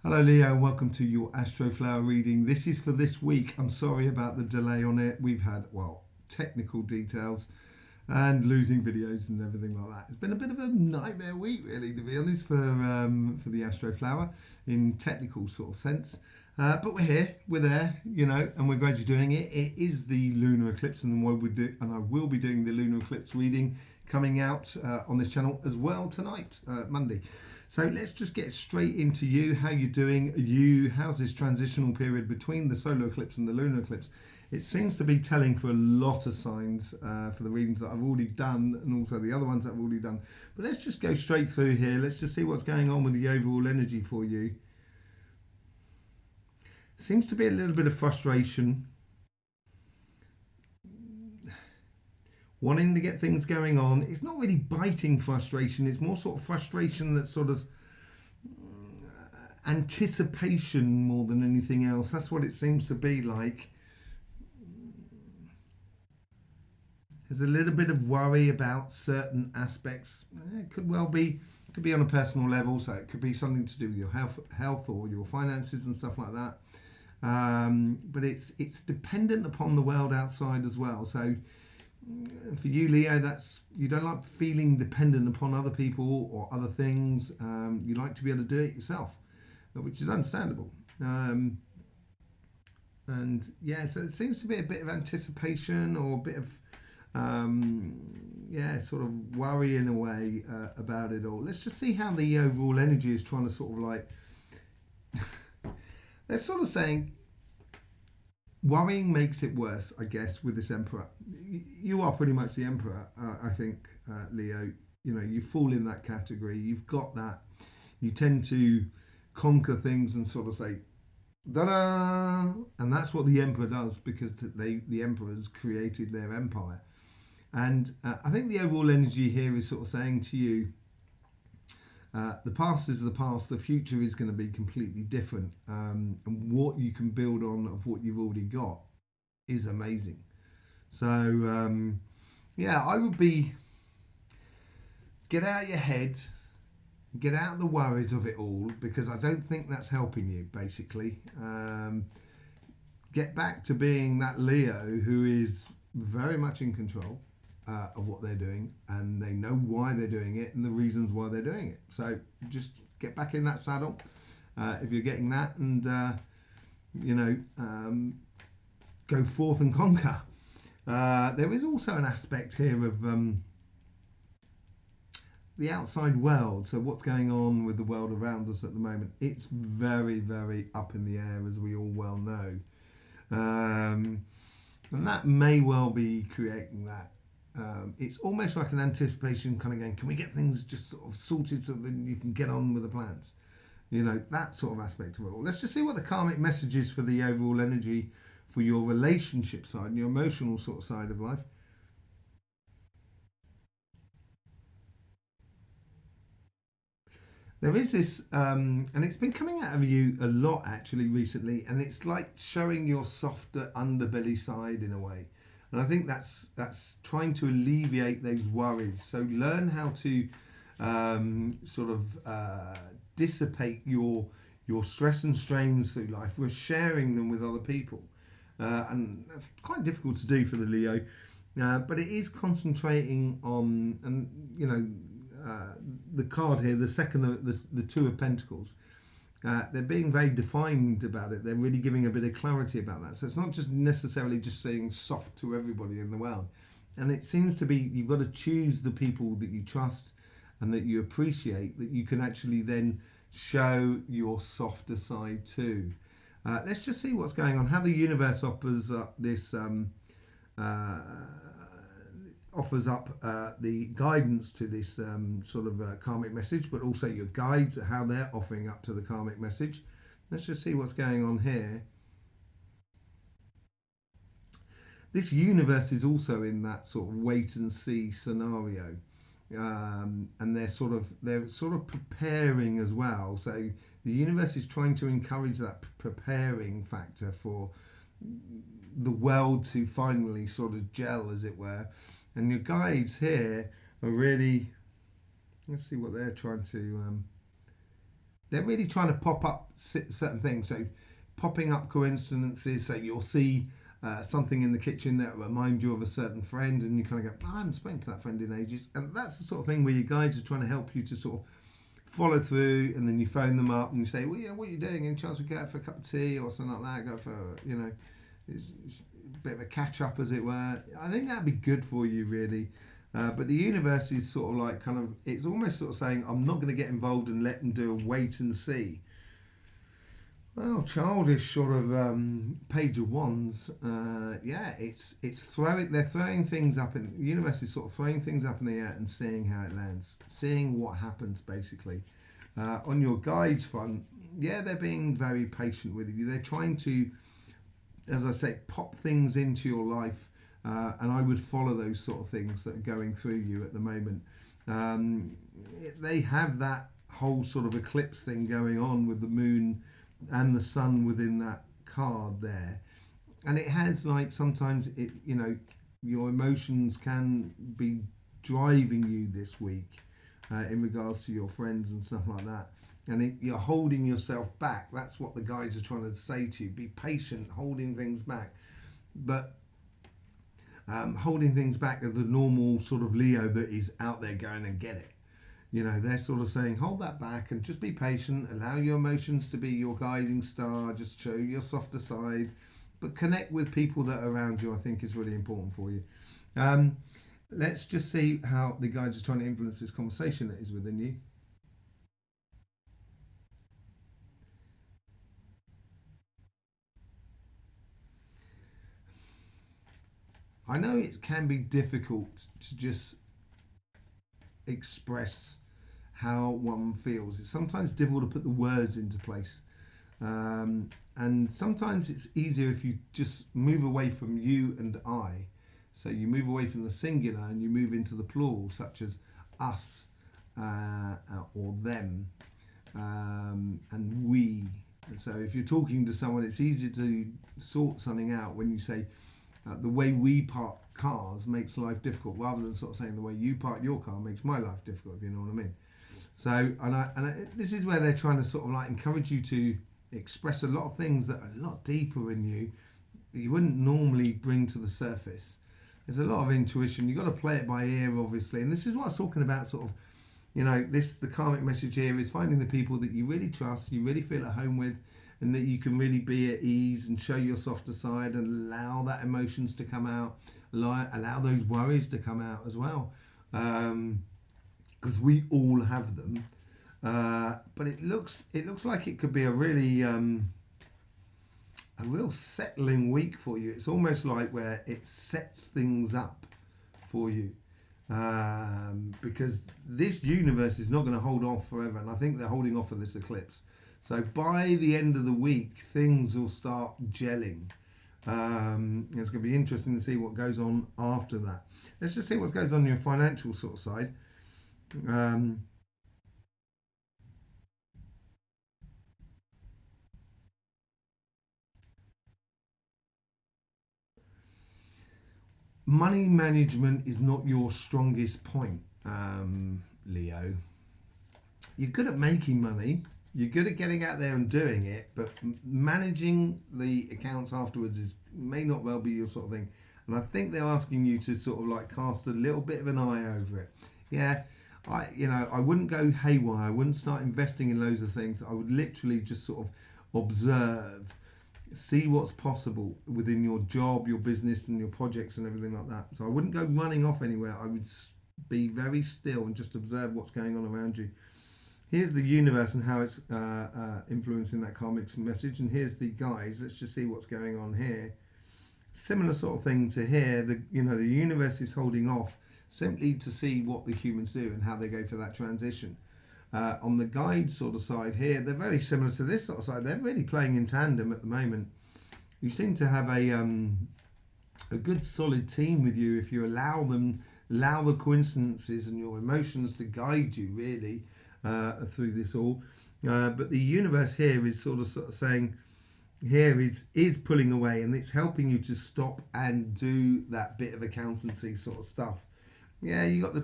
Hello Leo, and welcome to your Astroflower reading. This is for this week. I'm sorry about the delay on it. We've had, technical details and losing videos and everything like that. It's been a bit of a nightmare week, really, to be honest, for the Astroflower in technical sort of sense. But we're here, we're there, and we're glad you're doing it. It is the lunar eclipse, and I will be doing the lunar eclipse reading coming out on this channel as well tonight, Monday. So let's just get straight into you. How you doing? How's this transitional period between the solar eclipse and the lunar eclipse? It seems to be telling for a lot of signs for the readings that I've already done and also the other ones that I've already done. But let's just go straight through here. Let's just see what's going on with the overall energy for you. Seems to be a little bit of frustration. Wanting to get things going on. It's not really biting frustration. It's more sort of frustration that's sort of anticipation more than anything else. That's what it seems to be like. There's a little bit of worry about certain aspects. It could well be, could be on a personal level, so it could be something to do with your health or your finances and stuff like that. But it's dependent upon the world outside as well. So for you, Leo, that's you don't like feeling dependent upon other people or other things. You like to be able to do it yourself, which is understandable. And yeah, so it seems to be a bit of anticipation or a bit of sort of worry in a way about it all. Let's just see how the overall energy is trying to sort of like they're sort of saying worrying makes it worse, I guess, with this emperor. You are pretty much the emperor, I think, Leo. You fall in that category. You've got that. You tend to conquer things and sort of say, da-da! And that's what the emperor does because the emperors created their empire. And I think the overall energy here is sort of saying to you, the past is the past, the future is going to be completely different. And what you can build on of what you've already got is amazing. So, I would be, get out of your head, get out of the worries of it all, because I don't think that's helping you, basically. Get back to being that Leo who is very much in control of what they're doing, and they know why they're doing it and the reasons why they're doing it. So just get back in that saddle if you're getting that, and go forth and conquer. There is also an aspect here of the outside world. So what's going on with the world around us at the moment? It's very, very up in the air, as we all well know, and that may well be creating that. It's almost like an anticipation kind of going, can we get things just sort of sorted so that you can get on with the plans? That sort of aspect of it all. Let's just see what the karmic message is for the overall energy for your relationship side and your emotional sort of side of life. There is this, and it's been coming out of you a lot actually recently, and it's like showing your softer underbelly side in a way. And I think that's trying to alleviate those worries. So learn how to dissipate your stress and strains through life. We're sharing them with other people. And that's quite difficult to do for the Leo. But it is concentrating on, and the card here, the second, the Two of Pentacles. They're being very defined about it. They're really giving a bit of clarity about that. So it's not just necessarily just saying soft to everybody in the world. And it seems to be you've got to choose the people that you trust and that you appreciate, that you can actually then show your softer side to. Let's just see what's going on. How the universe offers up this the guidance to this karmic message, but also your guides, how they're offering up to the karmic message. Let's just see what's going on here. This universe is also in that sort of wait and see scenario, and they're sort of preparing as well. So the universe is trying to encourage that preparing factor for the world to finally sort of gel, as it were. And your guides here are really, let's see what they're trying to they're really trying to pop up certain things. So popping up coincidences. So you'll see something in the kitchen that reminds you of a certain friend, and you kind of go, I haven't spoken to that friend in ages. And that's the sort of thing where your guides are trying to help you to sort of follow through, and then you phone them up and you say, well, you know, what are you doing? Any chance we go out for a cup of tea or something like that? Go for, you know, it's a bit of a catch up, as it were. I think that'd be good for you, really. But the universe is sort of like kind of, it's almost sort of saying, I'm not going to get involved and let them do a wait and see. Well, childish sort of page of wands. Yeah, it's throwing. They're throwing things up, and the universe is sort of throwing things up in the air and seeing how it lands, seeing what happens. Basically, on your guides front, yeah, they're being very patient with you. They're trying to, as I say, pop things into your life, and I would follow those sort of things that are going through you at the moment. They have that whole sort of eclipse thing going on with the moon and the sun within that card there, and it has, like, sometimes it, you know, your emotions can be driving you this week in regards to your friends and stuff like that, and you're holding yourself back. That's what the guides are trying to say to you. Be patient, holding things back. But holding things back is the normal sort of Leo that is out there going and get it. You know, they're sort of saying, hold that back and just be patient. Allow your emotions to be your guiding star. Just show your softer side. But connect with people that are around you, I think, is really important for you. Let's just see how the guides are trying to influence this conversation that is within you. I know it can be difficult to just express how one feels. It's sometimes difficult to put the words into place. And sometimes it's easier if you just move away from you and I. So you move away from the singular and you move into the plural, such as us or them and we. And so if you're talking to someone, it's easier to sort something out when you say, the way we park cars makes life difficult, rather than sort of saying the way you park your car makes my life difficult, if you know what I mean. So, this is where they're trying to sort of like encourage you to express a lot of things that are a lot deeper in you that you wouldn't normally bring to the surface. There's a lot of intuition. You've got to play it by ear, obviously. And this is what I was talking about, sort of, you know, the karmic message here is finding the people that you really trust, you really feel at home with, and that you can really be at ease and show your softer side and allow that emotions to come out, allow those worries to come out as well, because we all have them. But it looks like it could be a really a real settling week for you. It's almost like where it sets things up for you, because this universe is not going to hold off forever, and I think they're holding off for this eclipse. So by the end of the week, things will start gelling. It's going to be interesting to see what goes on after that. Let's just see what goes on your financial sort of side. Money management is not your strongest point, Leo. You're good at making money. You're good at getting out there and doing it, but managing the accounts afterwards may not well be your sort of thing. And I think they're asking you to sort of like cast a little bit of an eye over it. Yeah, I wouldn't go haywire. I wouldn't start investing in loads of things. I would literally just sort of observe, see what's possible within your job, your business, and your projects and everything like that. So I wouldn't go running off anywhere. I would be very still and just observe what's going on around you. Here's the universe and how it's influencing that karmic message, and here's the guides. Let's just see what's going on here. Similar sort of thing to here. The universe is holding off simply to see what the humans do and how they go for that transition. On the guide sort of side here, they're very similar to this sort of side. They're really playing in tandem at the moment. You seem to have a good solid team with you if you allow the coincidences and your emotions to guide you, really. Through this all, but the universe here is sort of saying, here is pulling away, and it's helping you to stop and do that bit of accountancy sort of stuff. Yeah, you got the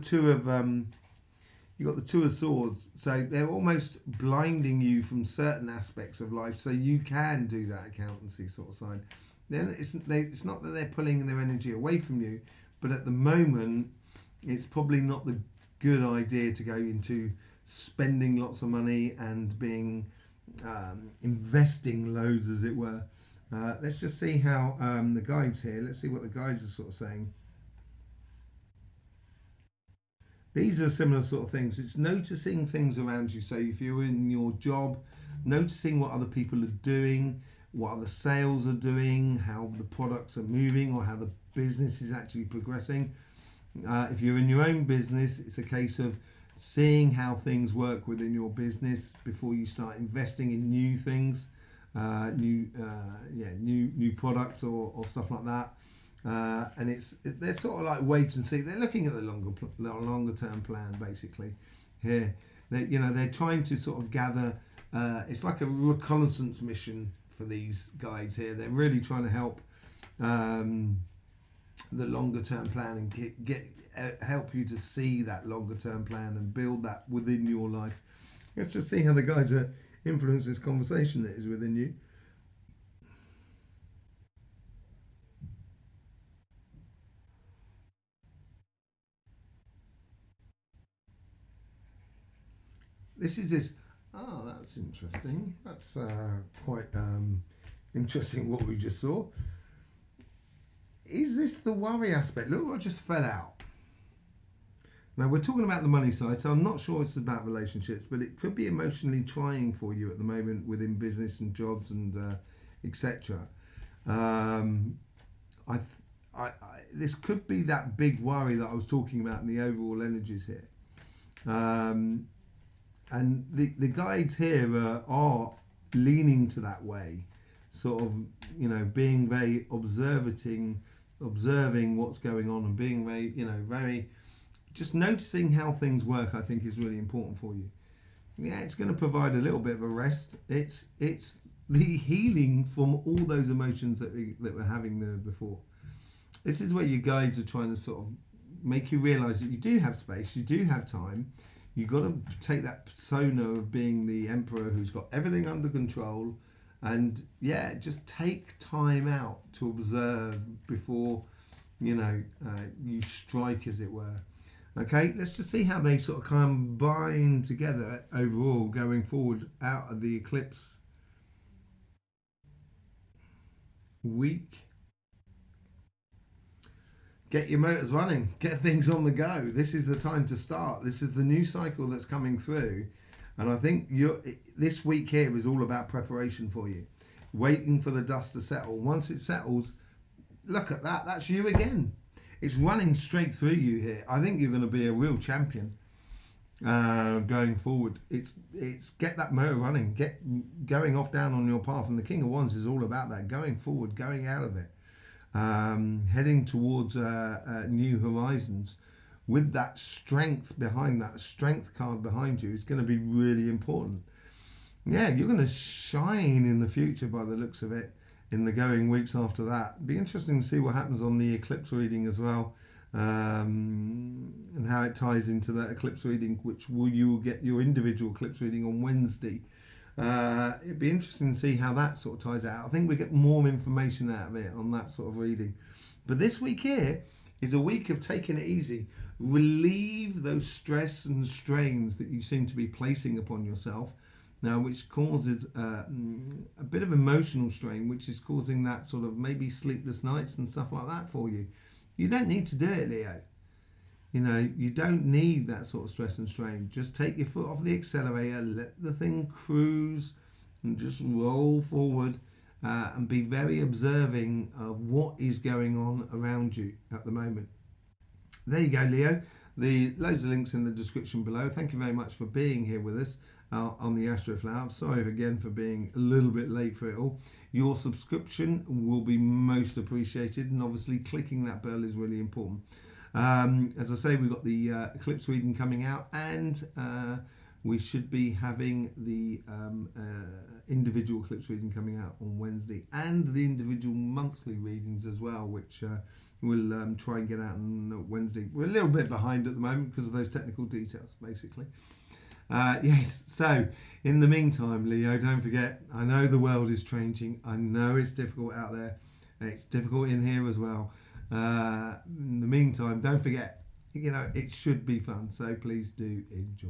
you've got the Two of Swords. So they're almost blinding you from certain aspects of life so you can do that accountancy sort of side. Then it's not that they're pulling their energy away from you, but at the moment, it's probably not the good idea to go into spending lots of money and being investing loads, as it were. Let's just see how the guides here, let's see what the guides are sort of saying. These are similar sort of things. It's noticing things around you. So if you're in your job, noticing what other people are doing, what other sales are doing, how the products are moving, or how the business is actually progressing. If you're in your own business, it's a case of seeing how things work within your business before you start investing in new things, new products or stuff like that. And they're sort of like wait and see. They're looking at the longer term plan basically. Here, they're trying to sort of gather. It's like a reconnaissance mission for these guides here. They're really trying to help the longer term plan and help you to see that longer term plan and build that within your life. Let's just see how the guides are influence this conversation that is within you. This. Oh, that's interesting. That's quite interesting what we just saw. Is this the worry aspect? Look what just fell out. Now, we're talking about the money side, so I'm not sure it's about relationships, but it could be emotionally trying for you at the moment within business and jobs and etc. This could be that big worry that I was talking about in the overall energies here. And the guides here are leaning to that way, sort of, being very observing what's going on and being very just noticing how things work. I think is really important for you. Yeah, it's going to provide a little bit of a rest. It's the healing from all those emotions that we're having there before. This is where you guys are trying to sort of make you realize that you do have space, you do have time. You've got to take that persona of being the emperor who's got everything under control, and just take time out to observe before you strike, as it were. Okay, let's just see how they sort of combine together overall going forward out of the eclipse week. Get your motors running, get things on the go. This is the time to start. This is the new cycle that's coming through. And I think this week here is all about preparation for you. Waiting for the dust to settle. Once it settles, look at that. That's you again. It's running straight through you here. I think you're going to be a real champion going forward. It's get that motor running. Get going off down on your path. And the King of Wands is all about that. Going forward, going out of it. Heading towards new horizons with that strength behind that strength card behind you is going to be really important. You're going to shine in the future by the looks of it in the going weeks after that. It'd be interesting to see what happens on the eclipse reading as well, and how it ties into that eclipse reading, which you will get your individual eclipse reading on Wednesday. It'd be interesting to see how that sort of ties out. I think we get more information out of it on that sort of reading. But this week here is a week of taking it easy. Relieve those stress and strains that you seem to be placing upon yourself now, which causes a bit of emotional strain, which is causing that sort of maybe sleepless nights and stuff like that for you. You don't need to do it, Leo. You don't need that sort of stress and strain. Just take your foot off the accelerator, let the thing cruise, and just roll forward, and be very observing of what is going on around you at the moment. There you go, Leo. Loads of links in the description below. Thank you very much for being here with us on the Astroflower. I'm sorry again for being a little bit late for it all. Your subscription will be most appreciated, and obviously clicking that bell is really important. As I say, we've got the eclipse reading coming out, and we should be having the individual eclipse reading coming out on Wednesday, and the individual monthly readings as well, which we'll try and get out on Wednesday. We're a little bit behind at the moment because of those technical details, basically. Yes, so in the meantime, Leo, don't forget, I know the world is changing. I know it's difficult out there. It's difficult in here as well. In the meantime, don't forget, it should be fun. So please do enjoy.